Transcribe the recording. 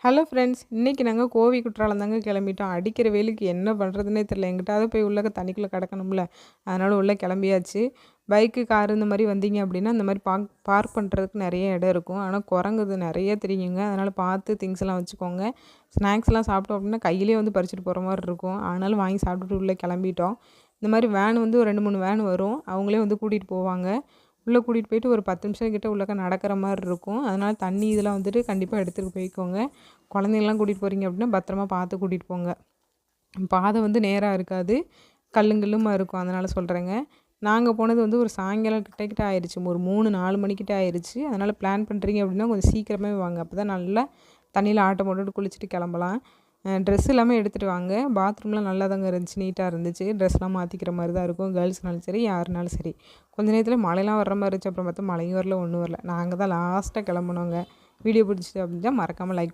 Hello friends, இன்றைக்கி நாங்கள் கோவி குற்றாலம் தாங்க கிளம்பிட்டோம். அடிக்கிற வெயிலுக்கு என்ன பண்ணுறதுனே தெரில. எங்கிட்டாவது போய் உள்ளக்க தண்ணிக்குள்ளே கிடக்கணும்ல, அதனால் உள்ளே கிளம்பியாச்சு. பைக்கு, காரு இந்த மாதிரி வந்தீங்க அப்படின்னா இந்த மாதிரி பார்க் பண்ணுறதுக்கு நிறைய இடம் இருக்கும். ஆனால் குரங்குது நிறைய தெரியுங்க. அதனால் பார்த்து திங்ஸ்லாம் வச்சுக்கோங்க. ஸ்நாக்ஸ்லாம் சாப்பிட்டோம் அப்படின்னா கையிலே வந்து பறிச்சுட்டு போகிற மாதிரி இருக்கும். ஆனாலும் வாங்கி சாப்பிட்டுட்டு உள்ளே கிளம்பிட்டோம். இந்த மாதிரி வேன் வந்து ஒரு 2, 3 வேன் வரும். அவங்களே வந்து கூட்டிகிட்டு போவாங்க. உள்ளே கூட்டிகிட்டு போயிட்டு ஒரு 10 நிமிஷம் கிட்ட உள்ளக்க நடக்கிற மாதிரி இருக்கும். அதனால் தண்ணி இதெல்லாம் வந்துட்டு கண்டிப்பாக எடுத்துகிட்டு போய்க்கோங்க. குழந்தைங்கலாம் கூட்டிகிட்டு போகிறீங்க அப்படின்னா பத்திரமா பார்த்து கூட்டிகிட்டு போங்க. பாதை வந்து நேராக இருக்காது, கல்லுங்கல்லுமா இருக்கும். அதனால் சொல்கிறேங்க. நாங்கள் போனது வந்து ஒரு சாயங்காலம் கிட்ட ஆயிடுச்சு. ஒரு 3, 4 மணிக்கிட்ட ஆயிடுச்சு. அதனால் பிளான் பண்ணுறீங்க அப்படின்னா கொஞ்சம் சீக்கிரமே வாங்க. அப்போ தான் நல்லா தண்ணியில் ஆட்டம் போட்டுட்டு குளிச்சுட்டு கிளம்பலாம். ட்ரெஸ் எல்லாமே எடுத்துகிட்டு வாங்க. பாத்ரூம்லாம் நல்லா தாங்க இருந்துச்சு, நீட்டாக இருந்துச்சு. ட்ரெஸ்லாம் மாற்றிக்கிற மாதிரி தான் இருக்கும். கேர்ள்ஸ்னாலும் சரி, யாருனாலும் சரி. கொஞ்ச நேரத்தில் மழைலாம் வர்ற மாதிரி இருந்துச்சு. அப்புறம் பார்த்தா மழையும் வரல, ஒன்றும் வரல. நாங்கள் தான் லாஸ்ட்டாக கிளம்புனோங்க. வீடியோ பிடிச்சிச்சு அப்படின்னா மறக்காமல் லைக்